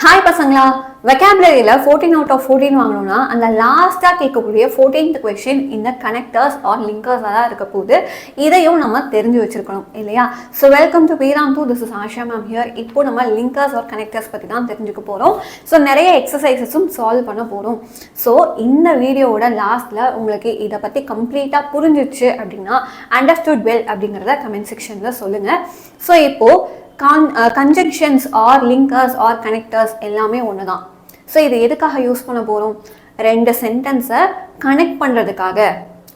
Hi பசங்களா, vocabularyல 14 out of 14 வாங்கணும்னா அந்த லாஸ்டா கேட்கக்கூடிய 14th question இந்த connectors or linkers தான் இருக்க போகுது. இதையும் நம்ம தெரிஞ்சு வச்சிருக்கணும் இல்லையா? So welcome to Vedantu, this is Asha ma'am here. இப்போ நம்ம linkers or connectors பத்தி தான் தெரிஞ்சுக்க போறோம். So நிறைய எக்ஸசைசஸும் சால்வ் பண்ண போறோம். So இந்த வீடியோவோட லாஸ்ட்ல உங்களுக்கு இத பத்தி கம்ப்ளீட்டா புரிஞ்சிச்சு அப்படின்னா understood well அப்படிங்கறத கமெண்ட் செக்ஷன்ல சொல்லுங்க. So இப்போ conjunctions or linkers or connectors எல்லாமே ஒன்று தான். ஸோ இது எதுக்காக யூஸ் பண்ண போகிறோம்? ரெண்டு சென்டென்ஸை கனெக்ட் பண்ணுறதுக்காக.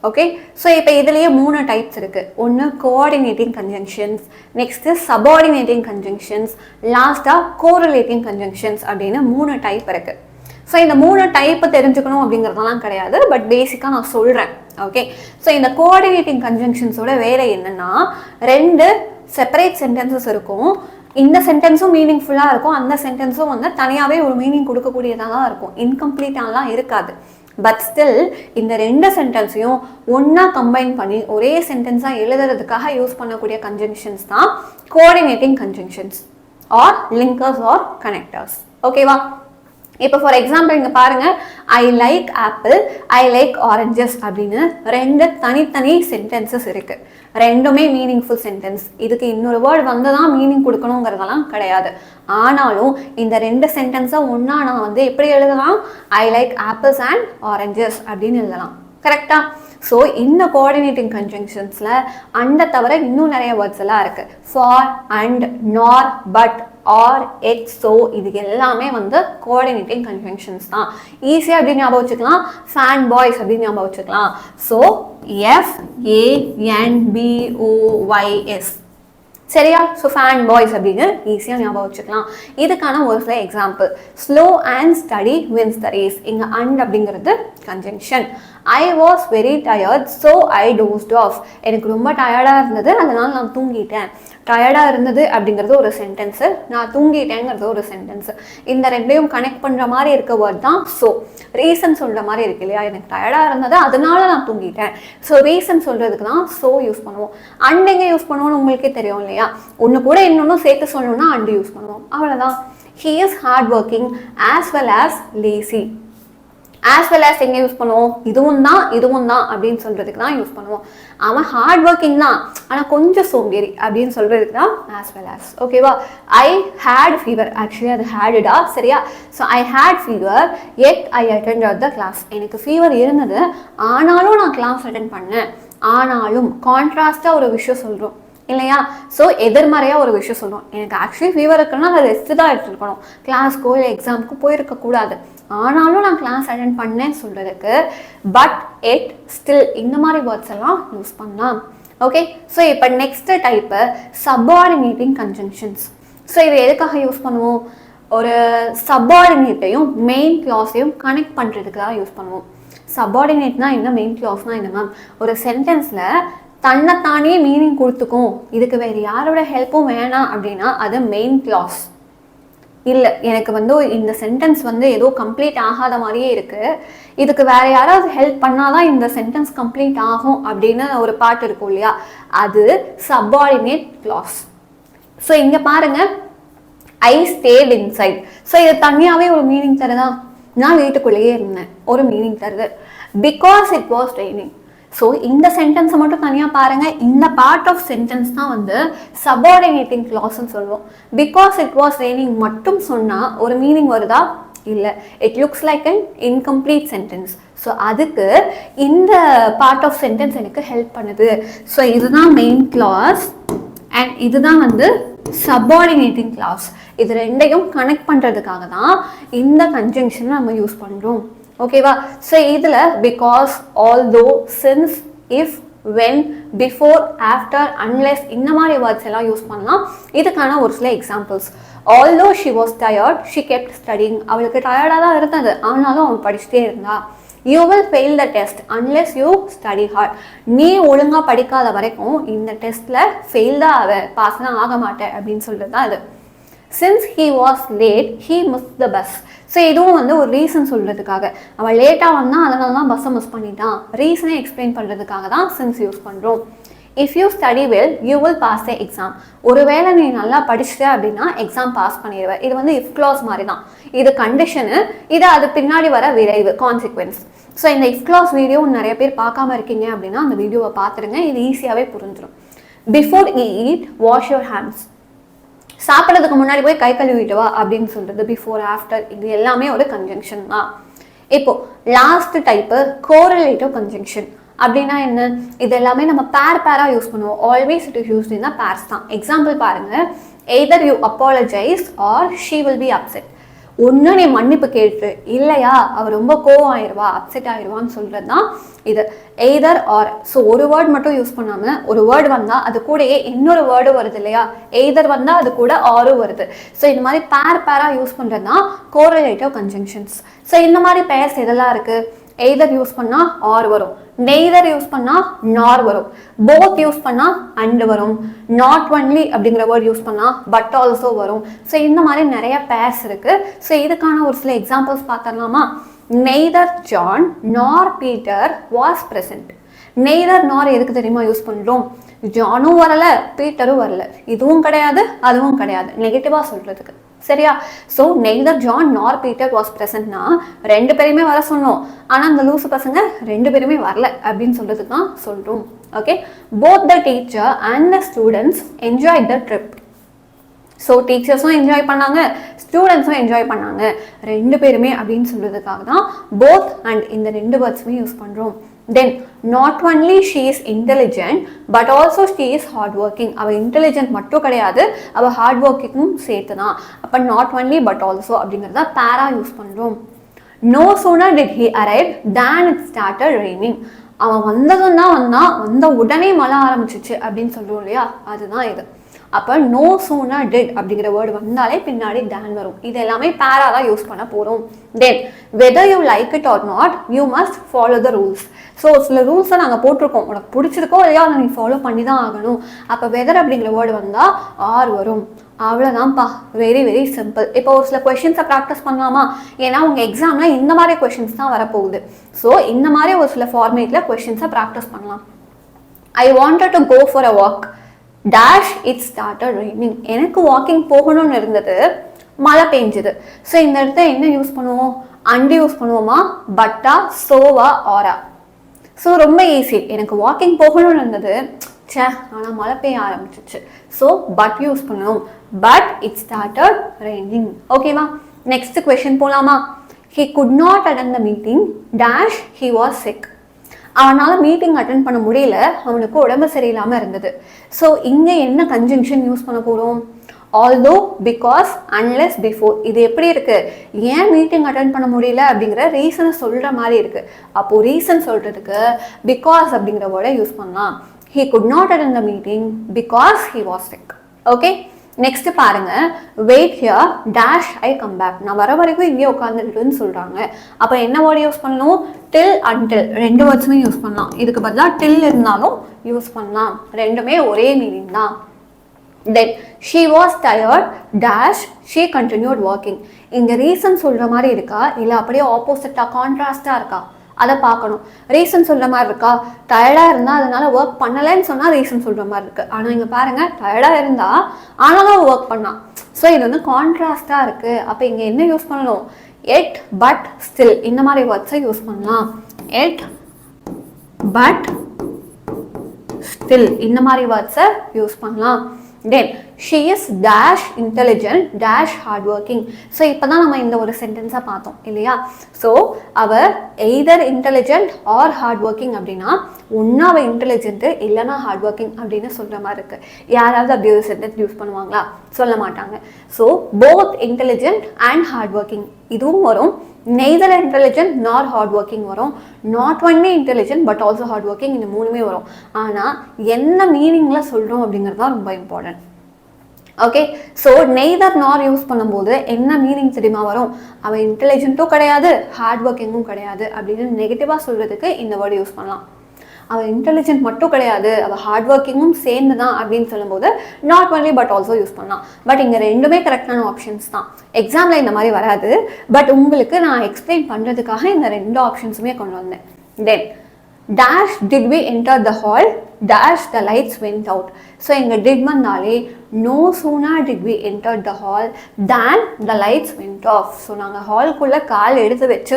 ஓகே, ஸோ இப்போ இதுலேயே 3 டைப்ஸ் இருக்குது. ஒன்று coordinating conjunctions, next subordinating conjunctions, லாஸ்ட்டாக கோரிலேட்டிங் கன்ஜங்ஷன்ஸ் அப்படின்னு 3 டைப் இருக்குது. ஸோ இந்த 3 டைப்பு தெரிஞ்சுக்கணும் அப்படிங்கிறதெல்லாம் கிடையாது, பட் பேசிக்காக நான் சொல்கிறேன். ஓகே, ஸோ இந்த கோஆர்டினேட்டிங் கன்ஜங்ஷன்ஸோட வேலை என்னென்னா, 2 செப்பரேட் சென்டென்சஸ் இருக்கும். இந்த சென்டென்ஸும் மீனிங்ஃபுல்லாக இருக்கும், அந்த சென்டென்ஸும் வந்து தனியாகவே ஒரு மீனிங் கொடுக்கக்கூடியதாக தான் இருக்கும், இன்கம்ப்ளீட்டாலாம் இருக்காது. பட் ஸ்டில் இந்த 2 சென்டென்ஸையும் ஒன்றா கம்பைன் பண்ணி ஒரே சென்டென்ஸாக எழுதுறதுக்காக யூஸ் பண்ணக்கூடிய கன்ஜங்ஷன்ஸ் தான் coordinating conjunctions or linkers or connectors. ஓகேவா? இப்போ ஃபார் எக்ஸாம்பிள் இங்கே பாருங்கள், I like apple, I like oranges அப்படின்னு 2 தனித்தனி சென்டென்சஸ் இருக்குது. ரெண்டுமே மீனிங்ஃபுல் சென்டென்ஸ். இதுக்கு இன்னொரு வேர்டு வந்து தான் மீனிங் கொடுக்கணுங்கிறதெல்லாம் கிடையாது. ஆனாலும் இந்த 2 சென்டென்ஸை ஒன்றா நான் வந்து எப்படி எழுதலாம்? I like apples and oranges அப்படின்னு எழுதலாம். கரெக்டா? ஸோ இந்த கோஆர்டினேட்டிங் கன்ஜங்ஷன்ஸில் அண்டை தவிர இன்னும் நிறைய வேர்ட்ஸ் எல்லாம் இருக்குது. ஃபார், அண்ட், நார், பட், ஆர், எட், ஸோ இது எல்லாமே வந்து கோஆர்டினேட்டிங் கன்ஜங்ஷன்ஸ் தான். ஈஸியாக அப்படின்னு ஞாபகம் வச்சுக்கலாம், ஃபேன் பாய்ஸ் அப்படின்னு ஞாபகம் வச்சுக்கலாம். ஸோ FANBOYS சரியா? ஸோ ஃபேன் பாய்ஸ் அப்படின்னு ஈஸியாக ஞாபகம் வச்சுக்கலாம். இதுக்கான ஒரு சில example, slow and steady wins the race. இங்கே அண்ட் அப்படிங்கிறது conjunction. I was very tired so I dozed off. எனக்கு ரொம்ப டயர்டாக இருந்தது, அதனால் நான் தூங்கிட்டேன். டயர்டாக இருந்தது அப்படிங்கிறது ஒரு சென்டென்ஸு, நான் தூங்கிட்டேங்கிறது ஒரு சென்டென்ஸு. இந்த ரெண்டையும் கனெக்ட் பண்ணுற மாதிரி இருக்க வேர்ட் தான் ஸோ. ரீசன் சொல்கிற மாதிரி இருக்கு இல்லையா? எனக்கு டயர்டாக இருந்தது அதனால நான் தூங்கிட்டேன். ஸோ ரீசன் சொல்கிறதுக்கு தான் ஸோ யூஸ் பண்ணுவோம். அண்ட் எங்கே யூஸ் பண்ணுவோம்னு உங்களுக்கே தெரியும் இல்லையா? ஒன்று கூட இன்னொன்னும் சேர்த்து சொல்லணும்னா அண்டு யூஸ் பண்ணுவோம், அவ்வளோதான். He is hard working as well as lazy. As well as எங்கே யூஸ் பண்ணுவோம்? இதுவும் தான் அப்படின்னு சொல்கிறதுக்கு தான் யூஸ் பண்ணுவோம். அவன் ஹார்ட் ஒர்க்கிங் தான் ஆனால் கொஞ்சம் சோம்பேறி அப்படின்னு சொல்கிறதுக்கு தான் ஆஸ் வெல் ஆஸ். ஓகேவா? ஐ ஹேட் ஃபீவர், ஆக்சுவலி அது ஹேடுடா, சரியா? So I had fever yet I attended the class. எனக்கு ஃபீவர் இருந்தது ஆனாலும் நான் கிளாஸ் அட்டென்ட் பண்ணேன். ஆனாலும் கான்ட்ராஸ்டாக ஒரு விஷயம் சொல்கிறோம் இல்லையா? ஸோ எதிர்மறையாக ஒரு விஷயம் சொல்கிறோம். எனக்கு ஆக்சுவலி ஃபீவர் இருக்குன்னா அதை ரெஸ்ட்டு தான் எடுத்துருக்கணும், கிளாஸ்க்கோ இல்லை எக்ஸாமுக்கு போயிருக்கக்கூடாது. ஆனாலும் நான் கிளாஸ் அட்டென்ட் பண்ணேன்னு சொல்கிறதுக்கு பட், எட், ஸ்டில் இந்த மாதிரி வேர்ட்ஸ் எல்லாம் யூஸ் பண்ணலாம். ஓகே, ஸோ இப்போ next type subordinating conjunctions. So இது எதுக்காக யூஸ் பண்ணுவோம்? ஒரு சப்பார்டினேட்டையும் மெயின் கிளாஸையும் கனெக்ட் பண்ணுறதுக்கு தான் யூஸ் பண்ணுவோம். சப்பார்டினேட்னா என்ன, மெயின் கிளாஸ்னால் என்ன மேம்? ஒரு சென்டென்ஸில் தன்னைத்தானே மீனிங் கொடுத்துக்கும், இதுக்கு வேறு யாரோட ஹெல்ப்பும் வேணாம் அப்படின்னா அது மெயின் கிளாஸ். இல்லை, எனக்கு வந்து இந்த சென்டென்ஸ் வந்து ஏதோ கம்ப்ளீட் ஆகாத மாதிரியே இருக்குது, இதுக்கு வேறு யாராவது ஹெல்ப் பண்ணாதான் இந்த சென்டென்ஸ் கம்ப்ளீட் ஆகும் அப்படின்னு ஒரு பாட்டு இருக்கும் இல்லையா? அது சப்பார்டினேட் கிளாஸ். ஸோ இங்கே பாருங்கள், ஐ ஸ்டேட் இன்சைட். ஸோ இது தனியாகவே ஒரு மீனிங் தருதா? நான் வீட்டுக்குள்ளேயே இருந்தேன், ஒரு மீனிங் தருது. Because it was raining. So இந்த சென்டென்ஸை மட்டும் தனியாக பாருங்கள், இந்த பார்ட் ஆஃப் சென்டென்ஸ் தான் வந்து சபார்டினேட்டிங் கிளாஸ்ன்னு சொல்லுவோம். பிகாஸ் இட் வாஸ் ரெய்னிங் மட்டும் சொன்னால் ஒரு மீனிங் வருதா? இல்லை, it looks like an incomplete sentence. So அதுக்கு இந்த பார்ட் ஆஃப் சென்டென்ஸ் எனக்கு ஹெல்ப் பண்ணுது. ஸோ இதுதான் மெயின் கிளாஸ் அண்ட் இதுதான் வந்து சபார்டினேட்டிங் கிளாஸ். இது ரெண்டையும் கனெக்ட் பண்ணுறதுக்காக தான் இந்த கன்ஜங்ஷனை நம்ம யூஸ் பண்ணுறோம். ஓகேவா? ஸோ இதில் because, although, since, if, when, before, after, unless இந்த மாதிரி வேர்ட்ஸ் எல்லாம் யூஸ் பண்ணலாம். இதுக்கான ஒரு சில examples, although she was tired she kept studying. அவளுக்கு டயர்டாக தான் இருந்தது ஆனாலும் அவள் படிச்சுட்டே இருந்தா. You will fail the test unless you study hard. நீ ஒழுங்காக படிக்காத வரைக்கும் இந்த டெஸ்ட்டில் ஃபெயில் தான் பாஸ் தான் ஆக மாட்டேன் அப்படின்னு சொல்கிறது தான் இது. Since he was late he miss the bus. So இதுவும் வந்து ஒரு ரீசன் சொல்கிறதுக்காக, அவள் லேட்டாக வந்தால் அதனால தான் பஸ்ஸை மிஸ் பண்ணிட்டான், ரீசனே எக்ஸ்பிளைன் பண்ணுறதுக்காக தான் சின்ஸ் யூஸ் பண்ணுறோம். If you study well you will pass the exam. ஒருவேளை நீ நல்லா படிச்சுட்ட அப்படின்னா எக்ஸாம் பாஸ் பண்ணிடுவேன். இது வந்து இஃப் கிளாஸ் மாதிரி தான். இது கண்டிஷனு, இது அது பின்னாடி வர விளைவு, கான்சிக்வன்ஸ். ஸோ இந்த இஃப் கிளாஸ் வீடியோ நிறைய பேர் பார்க்காம இருக்கீங்க அப்படின்னா அந்த வீடியோவை பார்த்துருங்க. இது ஈஸியாகவே புரிஞ்சிடும். Before eat wash your hands. சாப்பிட்றதுக்கு முன்னாடி போய் கை கழுவிட்டு வா அப்படின்னு சொல்றது பிஃபோர், ஆஃப்டர், இது எல்லாமே ஒரு கன்ஜங்ஷன் தான். இப்போ லாஸ்ட் டைப்பு கோரிலேட்டிவ் கன்ஜங்ஷன். அப்படின்னா என்ன? இது எல்லாமே நம்ம பேராக யூஸ் பண்ணுவோம். Always it is used in the purse தான். எக்ஸாம்பிள் பாருங்க, either you apologise or she will be upset. ஒன்று நீ மன்னிப்பு கேட்டு, இல்லையா அவர் ரொம்ப கோவம் ஆயிடுவா, அப்செட் ஆயிடுவான்னு சொல்கிறது தான் இது எய்தர் ஆர். ஸோ ஒரு வேர்டு மட்டும் யூஸ் பண்ணாமல் ஒரு வேர்டு வந்தால் அது கூடயே இன்னொரு வேர்டு வருது இல்லையா, எய்தர் வந்தால் அது கூட ஆரும் வருது. ஸோ இந்த மாதிரி பேராக யூஸ் பண்ணுறது தான் கோரிலேட்டிவ் கன்ஜங்ஷன்ஸ். ஸோ இந்த மாதிரி பேர்ஸ் எதெல்லாம் இருக்குது? எய்தர் யூஸ் பண்ணால் ஆர் வரும், நெய்தர் யூஸ் பண்ணால் நார் வரும், போத் யூஸ் பண்ணால் அண்ட் வரும், நாட் ஒன்லி அப்படிங்கிற வேர்ட் யூஸ் பண்ணால் பட் ஆல்சோ வரும். ஸோ இந்த மாதிரி நிறைய பேர்ஸ் இருக்குது. ஸோ இதுக்கான ஒரு சில எக்ஸாம்பிள்ஸ் பார்த்துடலாமா? நெய்தர் ஜான் நார் பீட்டர் வாஸ் பிரசன்ட். நெய்தர் நார் எதுக்கு தெரியுமா யூஸ் பண்ணுறோம்? ஜானும் வரலை, பீட்டரும் வரல, இதுவும் கிடையாது அதுவும் கிடையாது, நெகட்டிவாக சொல்கிறதுக்கு. சரியா? ஸோ நெய்தர் ஜான் நார் பீட்டர் வாஸ் பிரசன்ட்னா ரெண்டு பேருமே வர சொன்னோம், ஆனால் அந்த லூசு பசங்க ரெண்டு பேருமே வரல அப்படின்னு சொல்றதுக்கு தான் சொல்கிறோம். Okay, both the teacher and the students enjoy the trip. So டீச்சர்ஸும் என்ஜாய் பண்ணாங்க, ஸ்டூடெண்ட்ஸும் என்ஜாய் பண்ணாங்க, ரெண்டு பேருமே அப்படின்னு சொல்றதுக்காக தான் போத் அண்ட் இந்த ரெண்டு வேர்ட்ஸுமே யூஸ் பண்ணுறோம். Then not only she is intelligent but also she is hardworking. அவ intelligent மட்டும் கிடையாது, அவ hardworking சேர்த்து தான். அப்போ not only but also அப்படிங்கிறத பேரா யூஸ் பண்ணுறோம். No sooner did he arrive than it started raining. அவன் வந்ததும் தான் வந்த உடனே மழை ஆரம்பிச்சிச்சு அப்படின்னு சொல்கிறோம் இல்லையா, அதுதான் இது. அப்போ நோ சூனர் டிட் அப்படிங்கிற வேர்டு வந்தாலே பின்னாடி டேன் வரும். இது எல்லாமே பேரா தான் யூஸ் பண்ண போகிறோம். Then whether you like it or not you must follow the rules. So சில ரூல்ஸை நாங்கள் போட்டிருக்கோம், உனக்கு பிடிச்சிருக்கோ இல்லையா அதை நீ ஃபாலோ பண்ணி தான் ஆகணும். அப்போ வெதர் அப்படிங்கிற வேர்டு வந்தால் ஆர் வரும். அவ்வளோதான்ப்பா, வெரி வெரி சிம்பிள். இப்போ ஒரு சில கொஷின்ஸை ப்ராக்டிஸ் பண்ணலாமா? ஏன்னா உங்கள் எக்ஸாமில் இந்த மாதிரி கொஷின்ஸ் தான் வரப்போகுது. ஸோ இந்த மாதிரி ஒரு சில ஃபார்மேட்டில் கொஷின்ஸை ப்ராக்டிஸ் பண்ணலாம். I wanted to go for a walk dash it started raining. எனக்கு வாக்கிங் போகணும்னு இருந்தது, மழை பெஞ்சுது. ஸோ இந்த இடத்த என்ன யூஸ் பண்ணுவோம்? அண்டு யூஸ் பண்ணுவோமா, பட்டா, சோவா, ஆரா? ஸோ ரொம்ப ஈஸி. எனக்கு வாக்கிங் போகணும்னு இருந்தது, சே ஆனால் மழை பெய்ய ஆரம்பிச்சிச்சு, ஸோ பட் யூஸ் பண்ணுவோம், பட் இட் ஸ்டார்டட் ரெய்னிங். ஓகேவா? நெக்ஸ்ட் கொஸ்டின் போகலாமா? He could not attend the meeting dash he was sick. அவனால் மீட்டிங் அட்டென்ட் பண்ண முடியல, அவனுக்கு உடம்பு சரியில்லாமல் இருந்தது. ஸோ இங்கே என்ன கன்ஜங்ஷன் யூஸ் பண்ண போகிறோம்? Although, because, unless, before. இது எப்படி இருக்குது? ஏன் மீட்டிங் அட்டென்ட் பண்ண முடியல அப்படிங்கிற ரீசனை சொல்கிற மாதிரி இருக்குது. அப்போது ரீசன் சொல்கிறதுக்கு பிகாஸ் அப்படிங்கிற வேர்டை யூஸ் பண்ணலாம். He could not attend the meeting because he was sick. Okay, next பாருங்க, wait here dash I come back. நான் வர வரைக்கும் இங்கே உட்காந்துட்டுன்னு சொல்கிறாங்க. அப்போ என்ன வேர்டு யூஸ் பண்ணணும்? டில், அன்டில், ரெண்டு வேர்ட்ஸுமே யூஸ் பண்ணலாம். இதுக்கு பதிலாக டில் இருந்தாலும் யூஸ் பண்ணலாம், ரெண்டுமே ஒரே மீனிங் தான். Then she was tired dash she continued working. இங்கே ரீசன் சொல்கிற மாதிரி இருக்கா இல்லை அப்படியே ஆப்போசிட்டாக கான்ட்ராஸ்டாக இருக்கா அதை பார்க்கணும். ரீசன் சொல்கிற மாதிரி இருக்கா, டயர்டாக இருந்தால் அதனால் ஒர்க் பண்ணலைன்னு சொன்னால் ரீசன் சொல்கிற மாதிரி இருக்குது. ஆனால் இங்கே பாருங்கள், டயர்டாக இருந்தால் ஆனாலும் ஒர்க் பண்ணான். ஸோ இது வந்து கான்ட்ராஸ்டாக இருக்குது. அப்போ இங்கே என்ன யூஸ் பண்ணணும்? எட், பட், ஸ்டில், இந்த மாதிரி வேர்ட்ஸை யூஸ் பண்ணலாம். எட், பட், ஸ்டில், இந்த மாதிரி வேர்ட்ஸை யூஸ் பண்ணலாம். Then she is dash intelligent dash hardworking. So இப்போ தான் நம்ம இந்த ஒரு சென்டென்ஸாக பார்த்தோம் இல்லையா? ஸோ அவள் either intelligent or hard working அப்படின்னா ஒன்று அவள் இன்டெலிஜென்ட்டு இல்லைனா ஹார்ட் ஒர்க்கிங் அப்படின்னு சொல்கிற மாதிரி இருக்குது. யாராவது அப்படி ஒரு சென்டென்ஸ் யூஸ் பண்ணுவாங்களா? சொல்ல மாட்டாங்க. So both intelligent and hard working இதுவும் வரும். நெய்தர் இன்டெலிஜென்ட் நார் ஹார்ட் ஒர்க்கிங் வரும். Not only intelligent but also hard working, இந்த மூணுமே வரும். ஆனால் என்ன மீனிங்கில் சொல்கிறோம் அப்படிங்கிறது தான் ரொம்ப இம்பார்ட்டன்ட். ஓகே, ஸோ நெய்தர் நார் யூஸ் பண்ணும்போது என்ன மீனிங் தெரியுமா வரும்? அவன் இன்டெலிஜென்ட்டும் கிடையாது ஹார்ட் ஒர்க்கிங்கும் கிடையாது அப்படின்னு நெகட்டிவாக சொல்கிறதுக்கு இந்த வேர்டு யூஸ் பண்ணலாம். அவள் இன்டெலிஜென்ட் மட்டும் கிடையாது, அவள் ஹார்ட் ஒர்க்கிங்கும் சேர்ந்து தான் அப்படின்னு சொல்லும்போது not only but also use பண்ணலாம். பட் இங்கே ரெண்டுமே கரெக்டான ஆப்ஷன்ஸ் தான். எக்ஸாமில் இந்த மாதிரி வராது, பட் உங்களுக்கு நான் எக்ஸ்பிளைன் பண்ணுறதுக்காக இந்த ரெண்டு ஆப்ஷன்ஸுமே கொண்டு வந்தேன். தென் dash did we enter the hall dash the lights went out. So எங்கள் did வந்தாலே no sooner did we enter the hall than the lights went off. So நாங்கள் ஹால்குள்ளே கால் எடுத்து வச்ச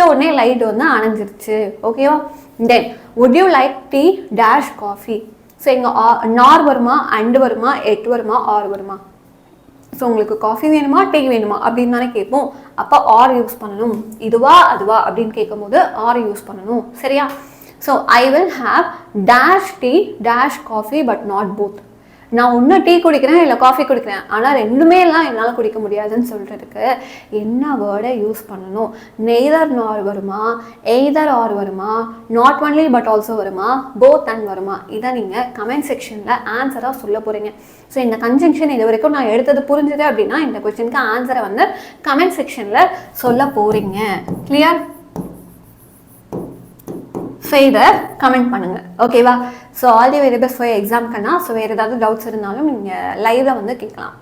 உடனே லைட் வந்து அணைஞ்சிருச்சு. ஓகேவா? தென் would you like tea dash coffee. So எங்கள் நார் வருமா, அண்டு வருமா, எட் வருமா, ஆர் வருமா? ஸோ உங்களுக்கு காஃபி வேணுமா, டீ வேணுமா அப்படின்னு தானே கேட்போம். அப்போ ஆர் யூஸ் பண்ணணும். இதுவா அதுவா அப்படின்னு கேட்கும் போது ஆர் யூஸ் பண்ணணும். சரியா? So I will have dash tea dash coffee but not both. நான் ஒன்று டீ குடிக்கிறேன் இல்லை காஃபி குடிக்கிறேன், ஆனால் ரெண்டுமே எல்லாம் என்னால் குடிக்க முடியாதுன்னு சொல்கிறதுக்கு என்ன வேர்டை யூஸ் பண்ணணும்? நெய்தர் நார் வருமா, எய்தர் ஆர் வருமா, நாட் ஒன்லி பட் ஆல்சோ வருமா, போத் அண்ட் வருமா? இதை நீங்கள் கமெண்ட் செக்ஷனில் ஆன்சராக சொல்ல போகிறீங்க. ஸோ இந்த கன்ஜங்ஷன் இது வரைக்கும் நான் எடுத்தது புரிஞ்சுது அப்படின்னா இந்த கொஸ்டினுக்கு ஆன்சரை வந்து கமெண்ட் செக்ஷனில் சொல்ல போகிறீங்க. கிளியர்? ஸோ இதை கமெண்ட் பண்ணுங்கள். ஓகேவா? So all the very best for எக்ஸாம்க்குன்னா. ஸோ வேறு ஏதாவது டவுட்ஸ் இருந்தாலும் நீங்கள் லைவில் வந்து கேட்கலாம்.